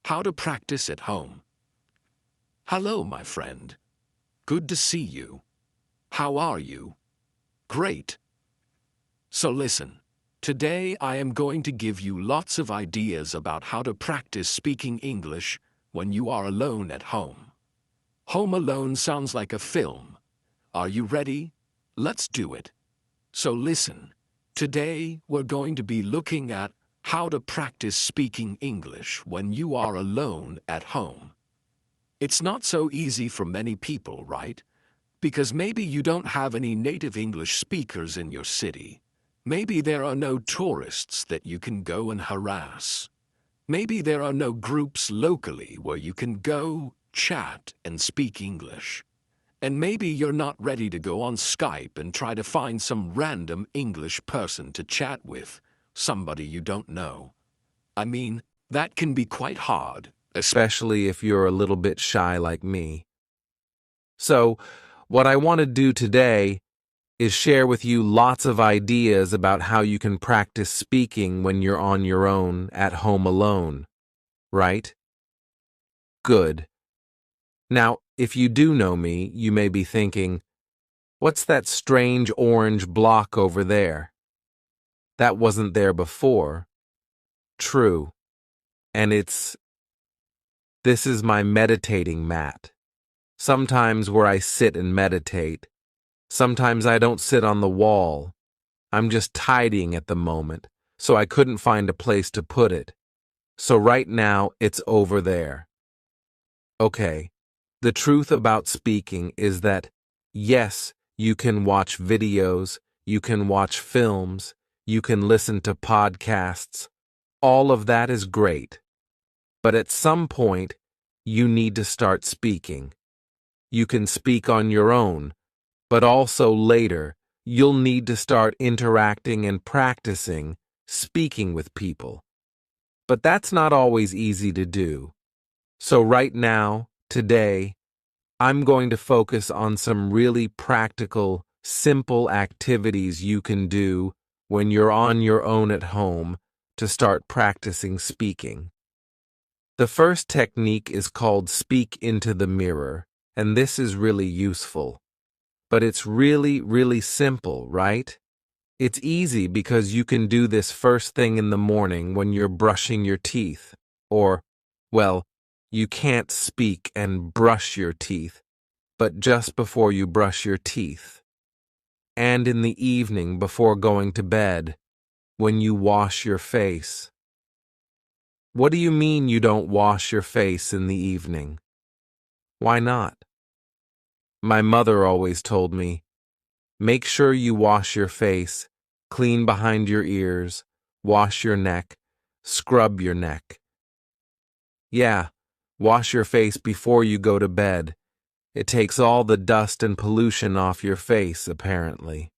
How to practice at home. Hello, my friend. Good to see you. How are you? Great. So listen. Today I am going to give you lots of ideas about how to practice speaking English when you are alone at home. Home Alone sounds like a film. Are you ready? Let's do it. So listen. Today we're going to be looking at how to practice speaking English when you are alone at home. It's not so easy for many people, right? Because maybe you don't have any native English speakers in your city. Maybe there are no tourists that you can go and harass. Maybe there are no groups locally where you can go, chat, and speak English. And maybe you're not ready to go on Skype and try to find some random English person to chat with, somebody you don't know. I mean, that can be quite hard, especially if you're a little bit shy like me. So, what I want to do today is share with you lots of ideas about how you can practice speaking when you're on your own at home alone, right? Good. Now, if you do know me, you may be thinking, what's that strange orange block over there? That wasn't there before. True. And this is my meditating mat. Sometimes where I sit and meditate. Sometimes I don't sit on the wall. I'm just tidying at the moment, so I couldn't find a place to put it. So right now, it's over there. Okay, the truth about speaking is that, yes, you can watch videos, you can watch films, you can listen to podcasts. All of that is great. But at some point, you need to start speaking. You can speak on your own, but also later, you'll need to start interacting and practicing speaking with people. But that's not always easy to do. So right now, today, I'm going to focus on some really practical, simple activities you can do when you're on your own at home to start practicing speaking. The first technique is called Speak into the Mirror, and this is really useful. But it's really, really simple, right? It's easy because you can do this first thing in the morning when you're brushing your teeth. Or, well, you can't speak and brush your teeth, but just before you brush your teeth. And in the evening before going to bed, when you wash your face. What do you mean you don't wash your face in the evening? Why not? My mother always told me, make sure you wash your face, clean behind your ears, wash your neck, scrub your neck. Yeah, wash your face before you go to bed. It takes all the dust and pollution off your face, apparently.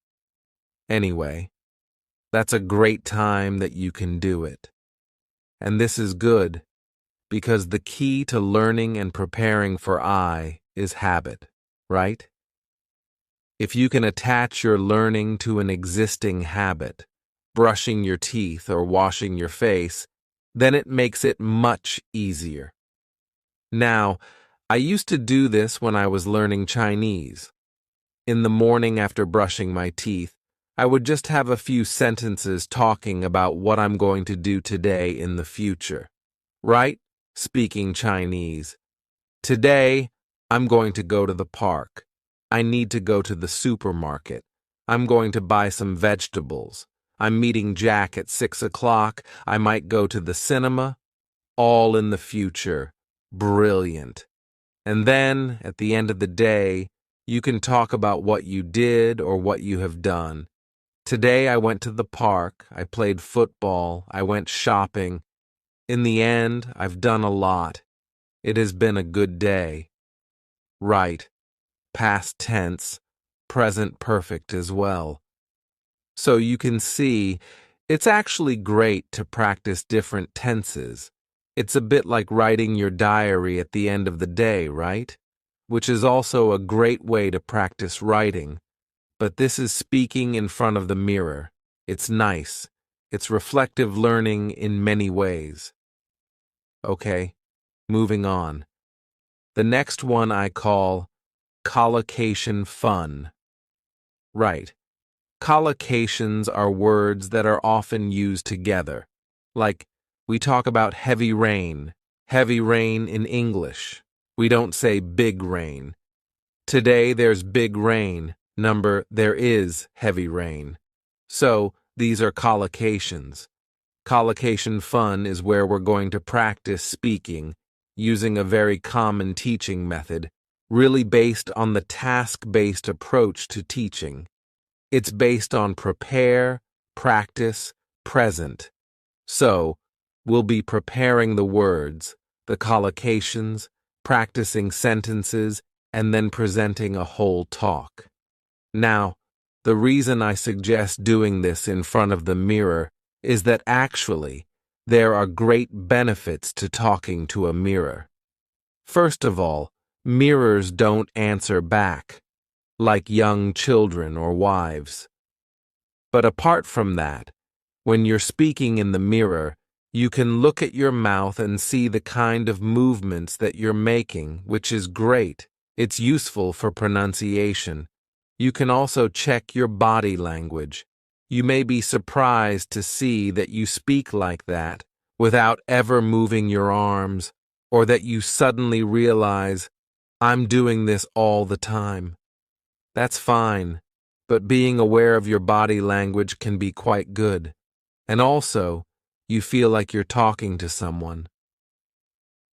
Anyway, that's a great time that you can do it. And this is good, because the key to learning and preparing for I is habit, right? If you can attach your learning to an existing habit, brushing your teeth or washing your face, then it makes it much easier. Now, I used to do this when I was learning Chinese. In the morning after brushing my teeth, I would just have a few sentences talking about what I'm going to do today in the future. Right? Speaking Chinese. Today, I'm going to go to the park. I need to go to the supermarket. I'm going to buy some vegetables. I'm meeting Jack at 6 o'clock. I might go to the cinema. All in the future. Brilliant. And then, at the end of the day, you can talk about what you did or what you have done. Today I went to the park, I played football, I went shopping. In the end, I've done a lot. It has been a good day. Right. Past tense, present perfect as well. So you can see, it's actually great to practice different tenses. It's a bit like writing your diary at the end of the day, right? Which is also a great way to practice writing. But this is speaking in front of the mirror. It's nice. It's reflective learning in many ways. Okay, Moving on. The next one I call collocation fun. Right. Collocations are words that are often used together. Like, we talk about heavy rain in English. We don't say big rain. Today there's big rain, there is heavy rain. So, these are collocations. Collocation fun is where we're going to practice speaking using a very common teaching method, really based on the task-based approach to teaching. It's based on prepare, practice, present. So, we'll be preparing the words, the collocations, practicing sentences, and then presenting a whole talk. Now, the reason I suggest doing this in front of the mirror is that actually, there are great benefits to talking to a mirror. First of all, mirrors don't answer back, like young children or wives. But apart from that, when you're speaking in the mirror, you can look at your mouth and see the kind of movements that you're making, which is great. It's useful for pronunciation. You can also check your body language. You may be surprised to see that you speak like that without ever moving your arms, or that you suddenly realize, I'm doing this all the time. That's fine, but being aware of your body language can be quite good. And also, you feel like you're talking to someone.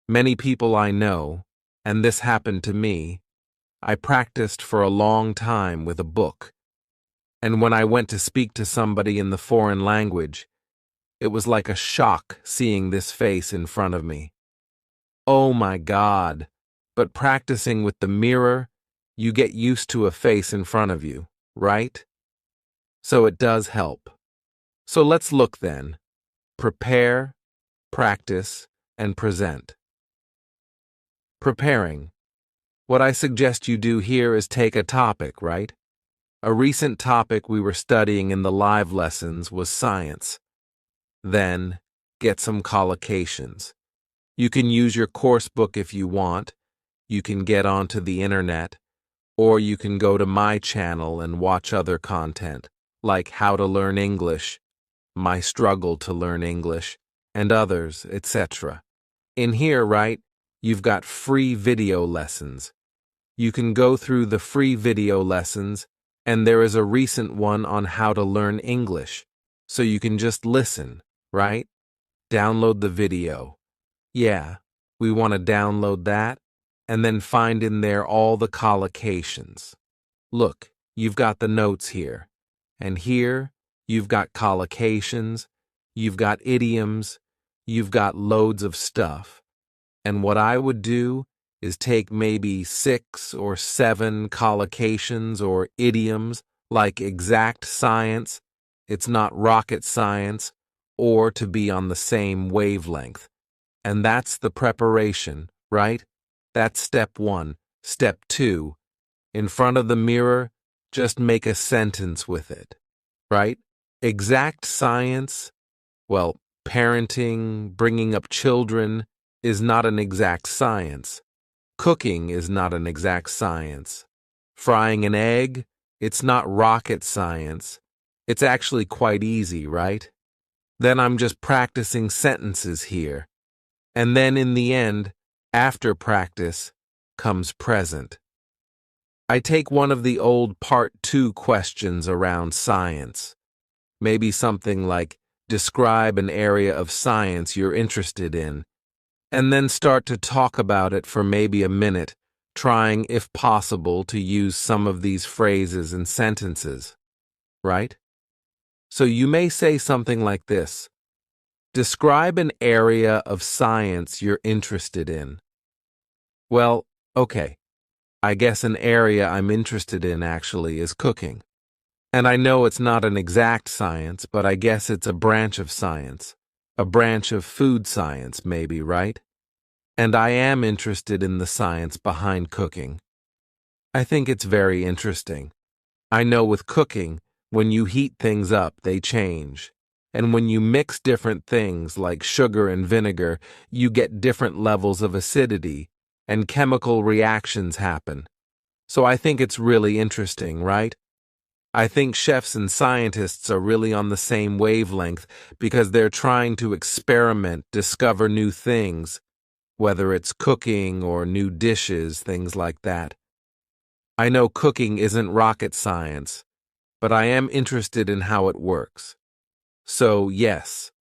Many people I know, and this happened to me, I practiced for a long time with a book. And when I went to speak to somebody in the foreign language, it was like a shock seeing this face in front of me. Oh my God! But practicing with the mirror, you get used to a face in front of you, right? So it does help. So let's look then. Prepare, practice, and present. Preparing. What I suggest you do here is take a topic, right? A recent topic we were studying in the live lessons was science. Then, get some collocations. You can use your course book if you want. You can get onto the internet. Or you can go to my channel and watch other content, like How to Learn English, My Struggle to Learn English, and others, etc. In here, right, you've got free video lessons. You can go through the free video lessons, and there is a recent one on how to learn English, so you can just listen, right? Download the video. Yeah, we want to download that, and then find in there all the collocations. Look, you've got the notes here, and here you've got collocations, you've got idioms, you've got loads of stuff. And what I would do is take maybe 6 or 7 collocations or idioms like exact science, it's not rocket science, or to be on the same wavelength. And that's the preparation, right? That's step 1. Step 2, in front of the mirror, just make a sentence with it, right? Exact science, well, parenting, bringing up children, is not an exact science. Cooking is not an exact science. Frying an egg, it's not rocket science. It's actually quite easy, right? Then I'm just practicing sentences here. And then in the end, after practice, comes present. I take one of the old Part 2 questions around science. Maybe something like, describe an area of science you're interested in, and then start to talk about it for maybe a minute, trying, if possible, to use some of these phrases and sentences, right? So you may say something like this: describe an area of science you're interested in. Well, okay, I guess an area I'm interested in actually is cooking. And I know it's not an exact science, but I guess it's a branch of science. A branch of food science, maybe, right? And I am interested in the science behind cooking. I think it's very interesting. I know with cooking, when you heat things up, they change. And when you mix different things like sugar and vinegar, you get different levels of acidity, and chemical reactions happen. So I think it's really interesting, right? I think chefs and scientists are really on the same wavelength because they're trying to experiment, discover new things, whether it's cooking or new dishes, things like that. I know cooking isn't rocket science, but I am interested in how it works. So, yes,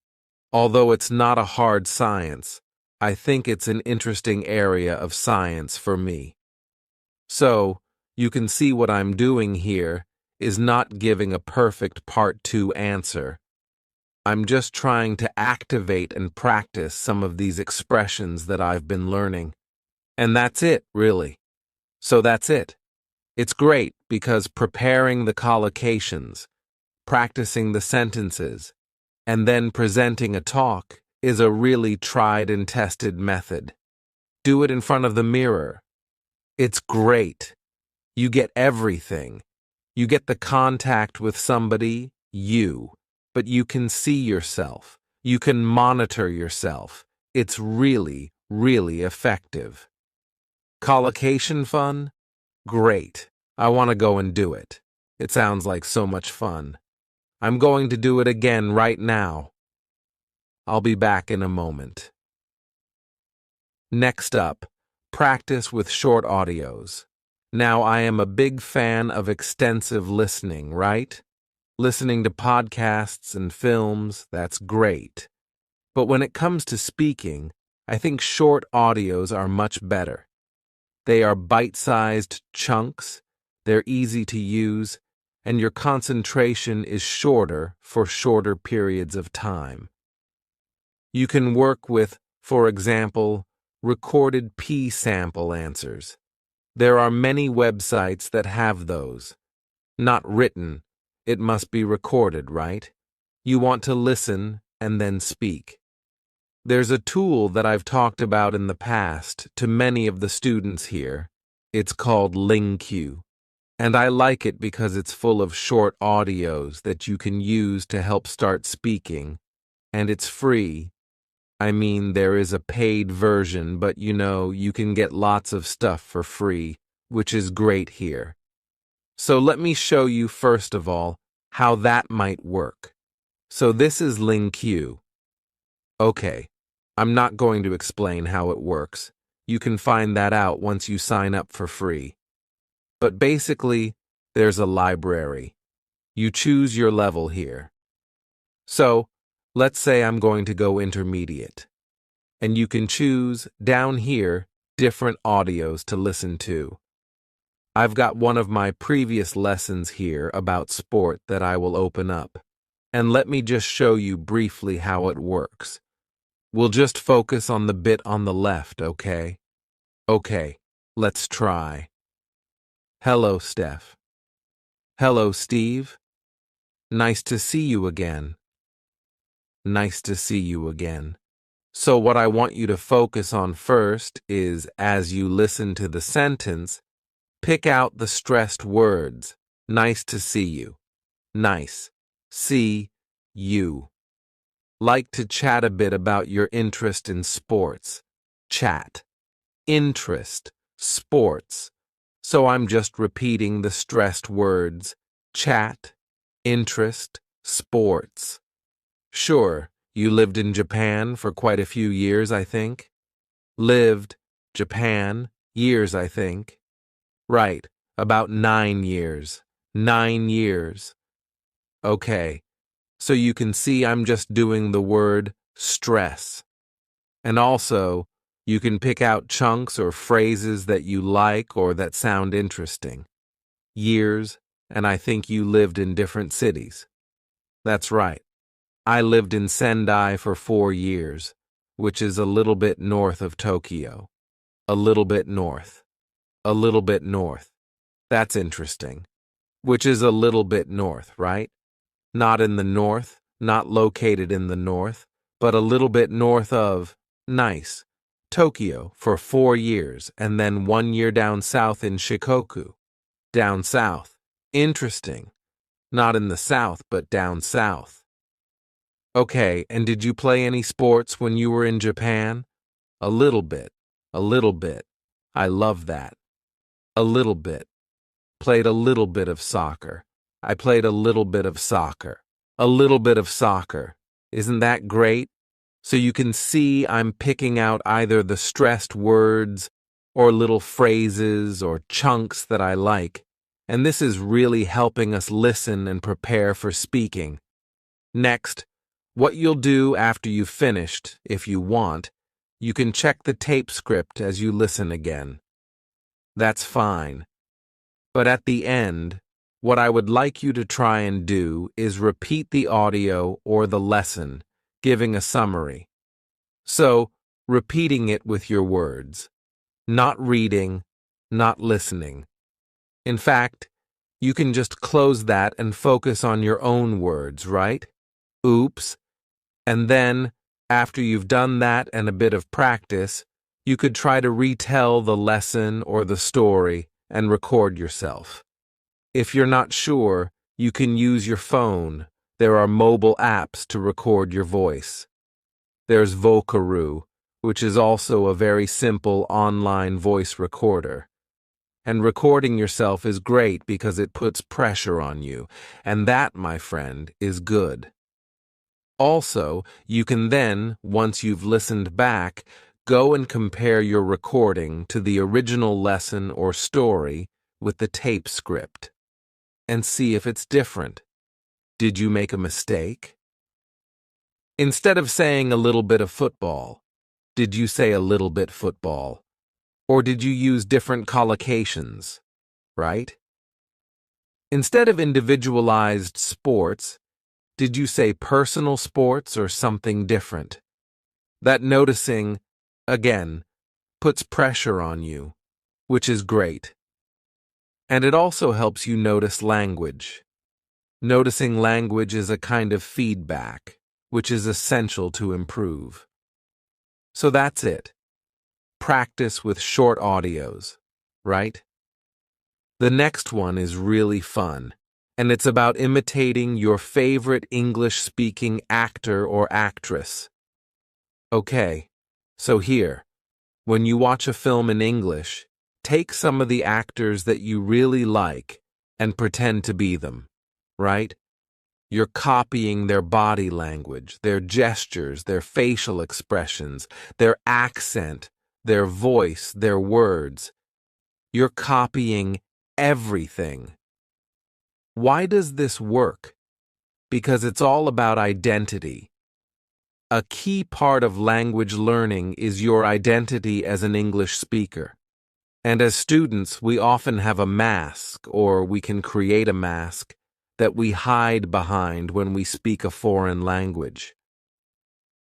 although it's not a hard science, I think it's an interesting area of science for me. So, you can see what I'm doing here is not giving a perfect part 2 answer. I'm just trying to activate and practice some of these expressions that I've been learning. And that's it, really. So that's it. It's great because preparing the collocations, practicing the sentences, and then presenting a talk is a really tried and tested method. Do it in front of the mirror. It's great. You get everything. You get the contact with somebody, but you can see yourself. You can monitor yourself. It's really, really effective. Collocation fun? Great. I want to go and do it. It sounds like so much fun. I'm going to do it again right now. I'll be back in a moment. Next up, practice with short audios. Now, I am a big fan of extensive listening, right? Listening to podcasts and films, that's great. But when it comes to speaking, I think short audios are much better. They are bite-sized chunks, they're easy to use, and your concentration is shorter for shorter periods of time. You can work with, for example, recorded P-sample answers. There are many websites that have those. Not written, it must be recorded, right? You want to listen and then speak. There's a tool that I've talked about in the past to many of the students here. It's called LingQ. And I like it because it's full of short audios that you can use to help start speaking. And it's free. I mean, there is a paid version, but you can get lots of stuff for free, which is great here. So let me show you first of all how that might work. So this is LingQ. Okay, I'm not going to explain how it works. You can find that out once you sign up for free. But basically, there's a library. You choose your level here. So, let's say I'm going to go intermediate. And you can choose, down here, different audios to listen to. I've got one of my previous lessons here about sport that I will open up. And let me just show you briefly how it works. We'll just focus on the bit on the left, okay? Okay, let's try. Hello, Steph. Hello, Steve. Nice to see you again. Nice to see you again. So what I want you to focus on first is, as you listen to the sentence, pick out the stressed words. Nice to see you. Nice. See you. Like to chat a bit about your interest in sports. Chat. Interest. Sports. So I'm just repeating the stressed words. Chat. Interest. Sports. Sure, you lived in Japan for quite a few years, I think. Lived. Japan. Years, I think. Right, about 9 years. 9 years. Okay, so you can see I'm just doing the word stress. And also, you can pick out chunks or phrases that you like or that sound interesting. Years, and I think you lived in different cities. That's right. I lived in Sendai for 4 years, which is a little bit north of Tokyo. A little bit north. A little bit north. That's interesting. Which is a little bit north, right? Not in the north, not located in the north, but a little bit north of, nice, Tokyo for 4 years, and then 1 year down south in Shikoku. Down south. Interesting. Not in the south, but down south. Okay, and did you play any sports when you were in Japan? A little bit. A little bit. I love that. A little bit. Played a little bit of soccer. I played a little bit of soccer. A little bit of soccer. Isn't that great? So you can see I'm picking out either the stressed words or little phrases or chunks that I like, and this is really helping us listen and prepare for speaking. Next, what you'll do after you've finished, if you want, you can check the tape script as you listen again. That's fine. But at the end, what I would like you to try and do is repeat the audio or the lesson, giving a summary. So, repeating it with your words. Not reading, not listening. In fact, you can just close that and focus on your own words, right? Oops. And then, after you've done that and a bit of practice, you could try to retell the lesson or the story and record yourself. If you're not sure, you can use your phone. There are mobile apps to record your voice. There's Vocaroo, which is also a very simple online voice recorder. And recording yourself is great because it puts pressure on you, and that, my friend, is good. Also, you can then, once you've listened back, go and compare your recording to the original lesson or story with the tape script, and see if it's different. Did you make a mistake? Instead of saying a little bit of football, did you say a little bit football? Or did you use different collocations, right? Instead of individualized sports, did you say personal sports or something different? That noticing, again, puts pressure on you, which is great. And it also helps you notice language. Noticing language is a kind of feedback, which is essential to improve. So that's it. Practice with short audios, right? The next one is really fun, and it's about imitating your favorite English-speaking actor or actress. Okay, so here, when you watch a film in English, take some of the actors that you really like and pretend to be them, right? You're copying their body language, their gestures, their facial expressions, their accent, their voice, their words. You're copying everything. Why does this work? Because it's all about identity. A key part of language learning is your identity as an English speaker. And as students, we often have a mask, or we can create a mask, that we hide behind when we speak a foreign language.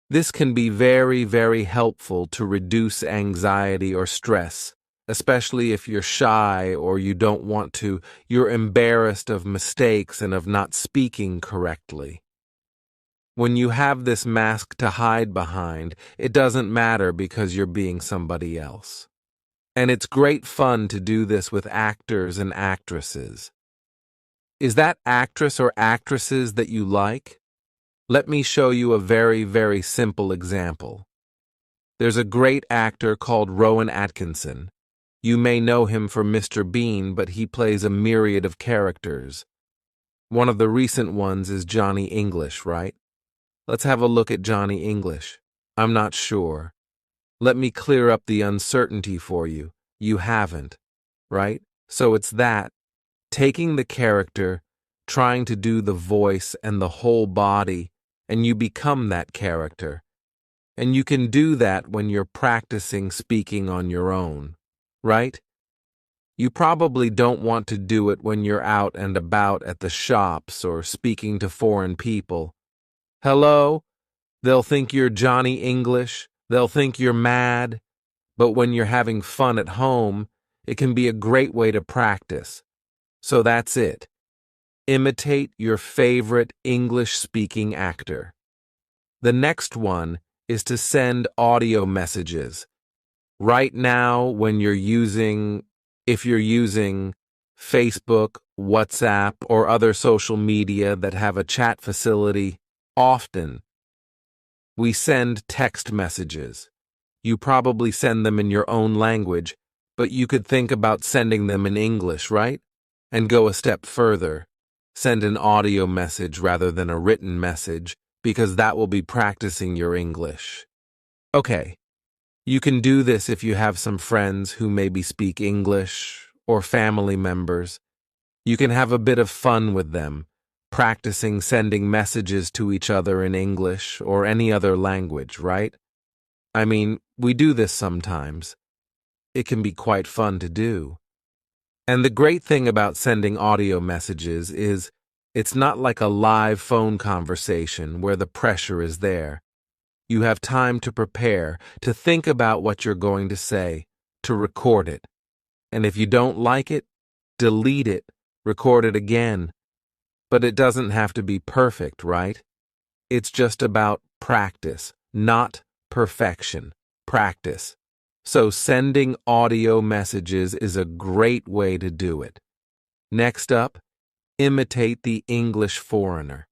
This can be very, very helpful to reduce anxiety or stress, especially if you're shy or you don't want to, you're embarrassed of mistakes and of not speaking correctly. When you have this mask to hide behind, it doesn't matter because you're being somebody else. And it's great fun to do this with actors and actresses. Is that actress or actresses that you like? Let me show you a very, very simple example. There's a great actor called Rowan Atkinson. You may know him for Mr. Bean, but he plays a myriad of characters. One of the recent ones is Johnny English, right? Let's have a look at Johnny English. I'm not sure. Let me clear up the uncertainty for you. You haven't, right? So it's that. Taking the character, trying to do the voice and the whole body, and you become that character. And you can do that when you're practicing speaking on your own, right? You probably don't want to do it when you're out and about at the shops or speaking to foreign people. Hello? They'll think you're Johnny English. They'll think you're mad. But when you're having fun at home, it can be a great way to practice. So that's it. Imitate your favorite English-speaking actor. The next one is to send audio messages. Right now, if you're using Facebook, WhatsApp, or other social media that have a chat facility, often We send text messages. You probably send them in your own language, but you could think about sending them in English, right? And go a step further. Send an audio message rather than a written message, because that will be practicing your English. Okay, you can do this if you have some friends who maybe speak English, or family members. You can have a bit of fun with them, practicing sending messages to each other in English or any other language, right? I mean, we do this sometimes. It can be quite fun to do. And the great thing about sending audio messages is it's not like a live phone conversation where the pressure is there. You have time to prepare, to think about what you're going to say, to record it. And if you don't like it, delete it, record it again. But it doesn't have to be perfect, right? It's just about practice, not perfection. Practice. So sending audio messages is a great way to do it. Next up, imitate the English foreigner.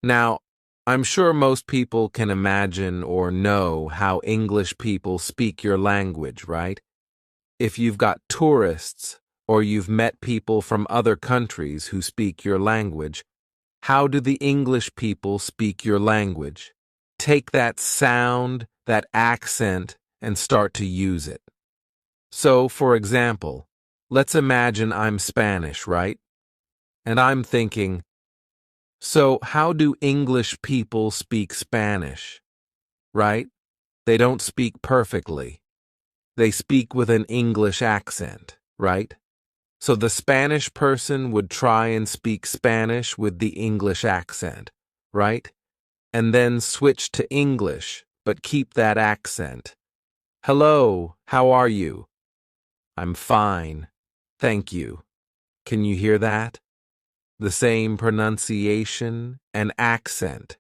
Now, I'm sure most people can imagine or know how English people speak your language, right? If you've got tourists or you've met people from other countries who speak your language, how do the English people speak your language? Take that sound, that accent, and start to use it. So, for example, let's imagine I'm Spanish, right? And I'm thinking, so how do English people speak Spanish? Right? They don't speak perfectly. They speak with an English accent, right? So the Spanish person would try and speak Spanish with the English accent, right? And then switch to English, but keep that accent. Hello, how are you? I'm fine, thank you. Can you hear that? The same pronunciation and accent.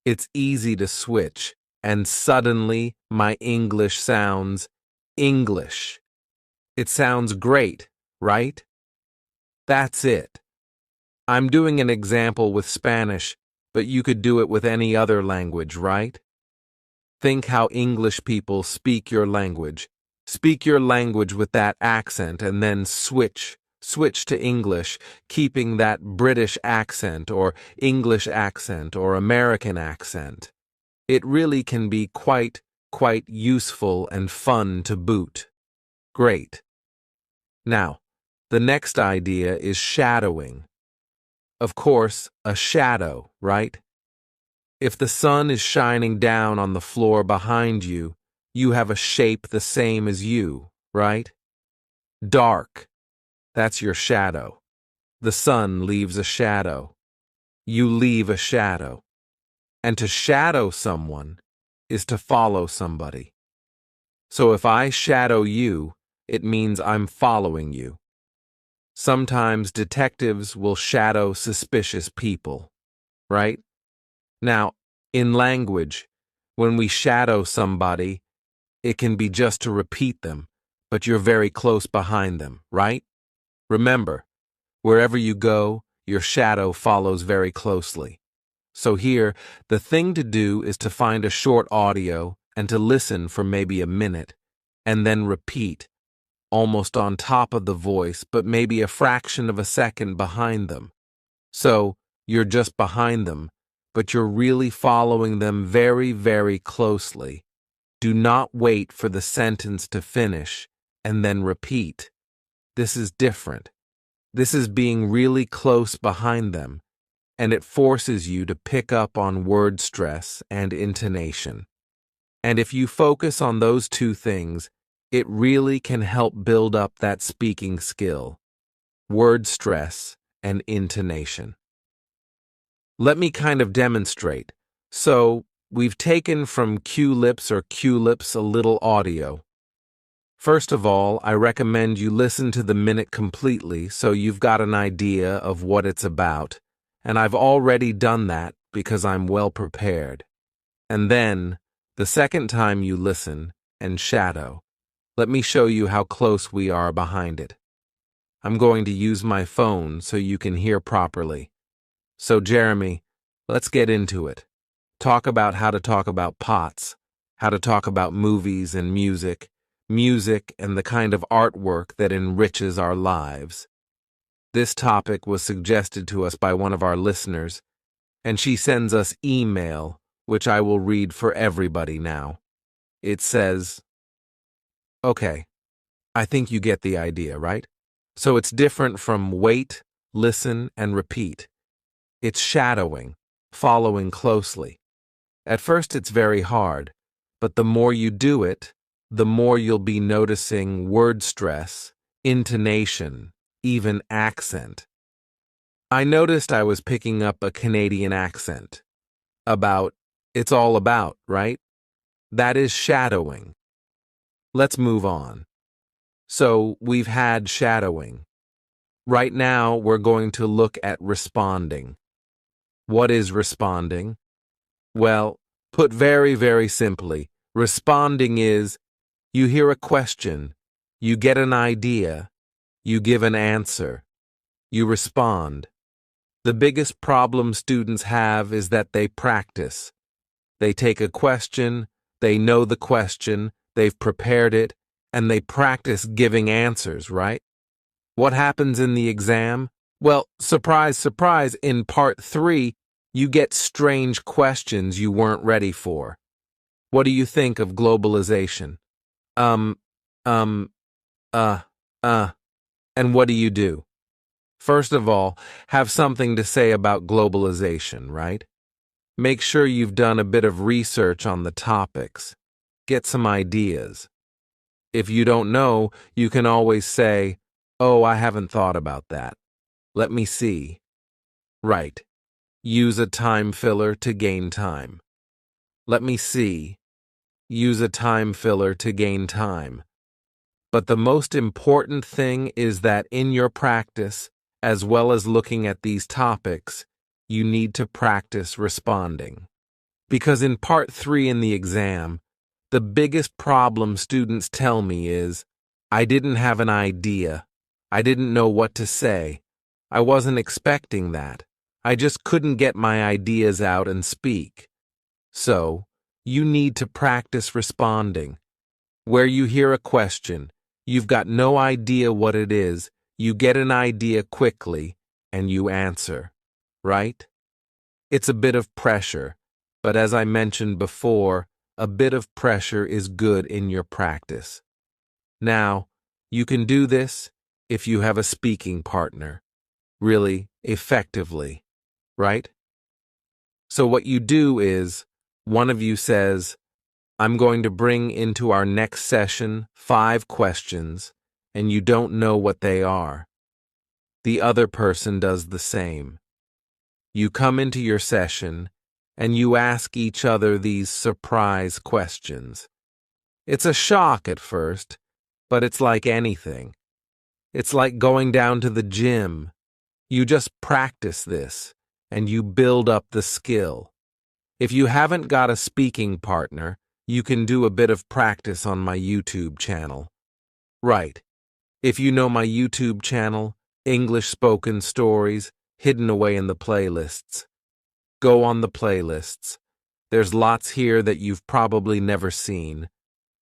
It's easy to switch, and suddenly my English sounds English. It sounds great, right? That's it. I'm doing an example with Spanish, but you could do it with any other language, right? Think how English people speak your language. Speak your language with that accent and then switch to English, keeping that British accent or English accent or American accent. It really can be quite useful and fun to boot. Great. Now, the next idea is shadowing. Of course, a shadow, right? If the sun is shining down on the floor behind you, you have a shape the same as you, right? Dark. That's your shadow. The sun leaves a shadow. You leave a shadow. And to shadow someone is to follow somebody. So if I shadow you, it means I'm following you. Sometimes detectives will shadow suspicious people, right? Now, in language, when we shadow somebody, it can be just to repeat them, but you're very close behind them, right? Remember, wherever you go, your shadow follows very closely. So here, the thing to do is to find a short audio and to listen for maybe a minute, and then repeat, almost on top of the voice, but maybe a fraction of a second behind them. So, you're just behind them, but you're really following them very, very closely. Do not wait for the sentence to finish and then repeat. This is different. This is being really close behind them, and it forces you to pick up on word stress and intonation. And if you focus on those two things, it really can help build up that speaking skill, word stress and intonation. Let me kind of demonstrate. So, we've taken from QLips or QLips a little audio. First of all, I recommend you listen to the minute completely so you've got an idea of what it's about, and I've already done that because I'm well prepared. And then, the second time you listen and shadow, let me show you how close we are behind it. I'm going to use my phone so you can hear properly. So, Jeremy, let's get into it. Talk about how to talk about pots, how to talk about movies and music and the kind of artwork that enriches our lives. This topic was suggested to us by one of our listeners, and she sends us email, which I will read for everybody now. It says, "Okay, I think you get the idea, right? So it's different from wait, listen, and repeat. It's shadowing, following closely. At first it's very hard, but the more you do it, the more you'll be noticing word stress, intonation, even accent. I noticed I was picking up a Canadian accent. It's all about, right? That is shadowing. Let's move on. So we've had shadowing. Right now we're going to look at responding. What is responding? Well, put very, very simply, responding is you hear a question, you get an idea, you give an answer, you respond. The biggest problem students have is that they practice. They take a question, they know the question, they've prepared it, and they practice giving answers, right? What happens in the exam? Well, surprise, surprise, in part 3, you get strange questions you weren't ready for. What do you think of globalization? And what do you do? First of all, have something to say about globalization, right? Make sure you've done a bit of research on the topics. Get some ideas. If you don't know, you can always say, "Oh, I haven't thought about that. Let me see." Right. Use a time filler to gain time. Let me see. Use a time filler to gain time. But the most important thing is that in your practice, as well as looking at these topics, you need to practice responding. Because in part 3 in the exam, the biggest problem students tell me is, I didn't have an idea. I didn't know what to say. I wasn't expecting that. I just couldn't get my ideas out and speak. So, you need to practice responding. Where you hear a question, you've got no idea what it is, you get an idea quickly, and you answer. Right? It's a bit of pressure, but as I mentioned before, a bit of pressure is good in your practice. Now, you can do this if you have a speaking partner, really effectively, right? So what you do is, one of you says, "I'm going to bring into our next session 5 questions, and you don't know what they are." The other person does the same. You come into your session, and you ask each other these surprise questions. It's a shock at first, but it's like anything. It's like going down to the gym. You just practice this, and you build up the skill. If you haven't got a speaking partner, you can do a bit of practice on my YouTube channel. Right. If you know my YouTube channel, English Spoken Stories, hidden away in the playlists. Go on the playlists. There's lots here that you've probably never seen.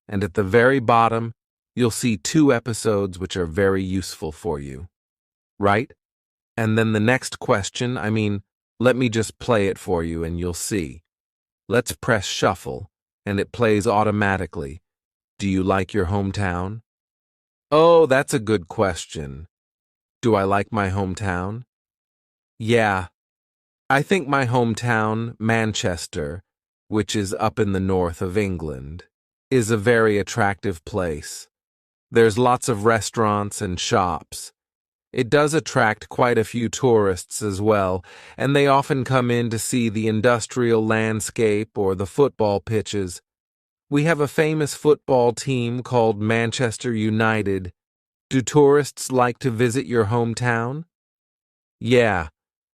And at the very bottom, you'll see 2 episodes which are very useful for you. Right? And then the next question, let me just play it for you and you'll see. Let's press shuffle, and it plays automatically. Do you like your hometown? Oh, that's a good question. Do I like my hometown? Yeah. I think my hometown, Manchester, which is up in the north of England, is a very attractive place. There's lots of restaurants and shops. It does attract quite a few tourists as well, and they often come in to see the industrial landscape or the football pitches. We have a famous football team called Manchester United. Do tourists like to visit your hometown? Yeah,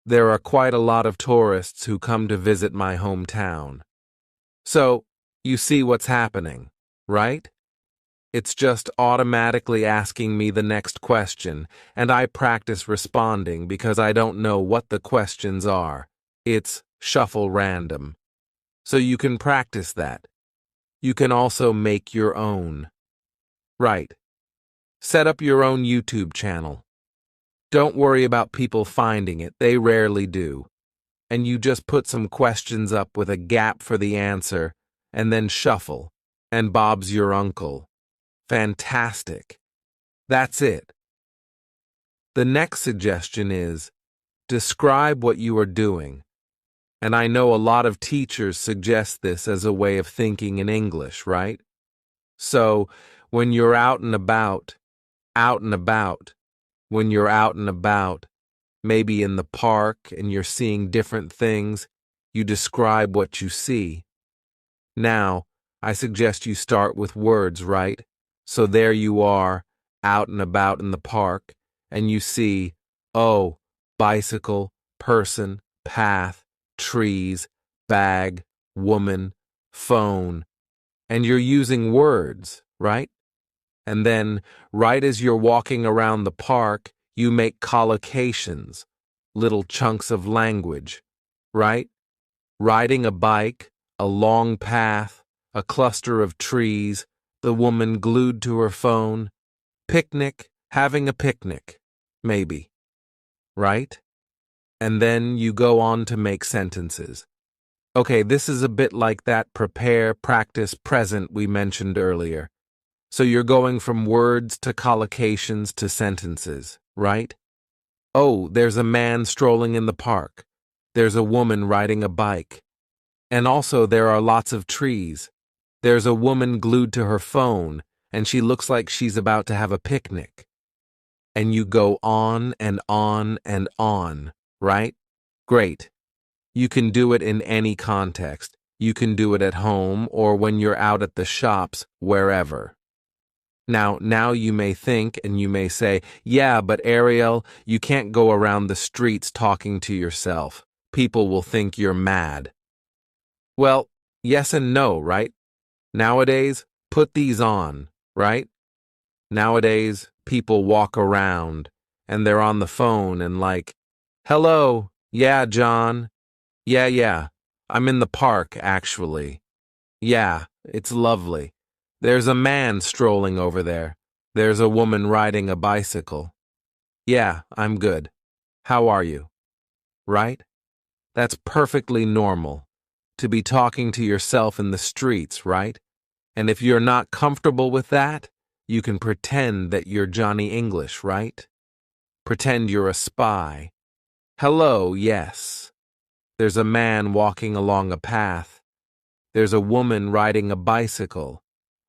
there are quite a lot of tourists who come to visit my hometown. So, you see what's happening, right? It's just automatically asking me the next question, and I practice responding because I don't know what the questions are. It's shuffle random. So you can practice that. You can also make your own. Right. Set up your own YouTube channel. Don't worry about people finding it, they rarely do. And you just put some questions up with a gap for the answer, and then shuffle, and Bob's your uncle. Fantastic. That's it. The next suggestion is, describe what you are doing. And I know a lot of teachers suggest this as a way of thinking in English, right? So, when you're out and about, when you're out and about, maybe in the park and you're seeing different things, you describe what you see. Now, I suggest you start with words, right? So there you are, out and about in the park, and you see, oh, bicycle, person, path, trees, bag, woman, phone, and you're using words, right? And then, right as you're walking around the park, you make collocations, little chunks of language, right? Riding a bike, a long path, a cluster of trees, the woman glued to her phone, picnic, having a picnic, maybe, right? And then you go on to make sentences. Okay, this is a bit like that prepare, practice, present we mentioned earlier. So you're going from words to collocations to sentences, right? Oh, there's a man strolling in the park. There's a woman riding a bike. And also there are lots of trees. There's a woman glued to her phone, and she looks like she's about to have a picnic. And you go on and on and on, right? Great. You can do it in any context. You can do it at home or when you're out at the shops, wherever. Now you may think and you may say, yeah, but Ariel, you can't go around the streets talking to yourself. People will think you're mad. Well, yes and no, right? Nowadays, put these on, right? Nowadays, people walk around and they're on the phone and like, hello, yeah, John. Yeah, I'm in the park, actually. Yeah, it's lovely. There's a man strolling over there. There's a woman riding a bicycle. Yeah, I'm good. How are you? Right? That's perfectly normal. To be talking to yourself in the streets, right? And if you're not comfortable with that, you can pretend that you're Johnny English, right? Pretend you're a spy. Hello, yes. There's a man walking along a path. There's a woman riding a bicycle.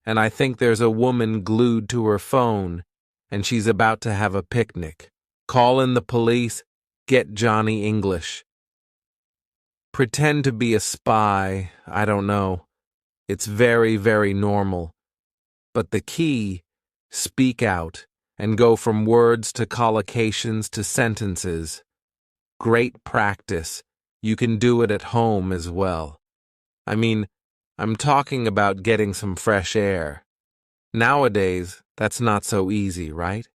And I think there's a woman glued to her phone, and she's about to have a picnic. Call in the police. Get Johnny English. Pretend to be a spy. I don't know. It's very, very normal. But the key, speak out and go from words to collocations to sentences. Great practice. You can do it at home as well. I mean, I'm talking about getting some fresh air. Nowadays, that's not so easy, right?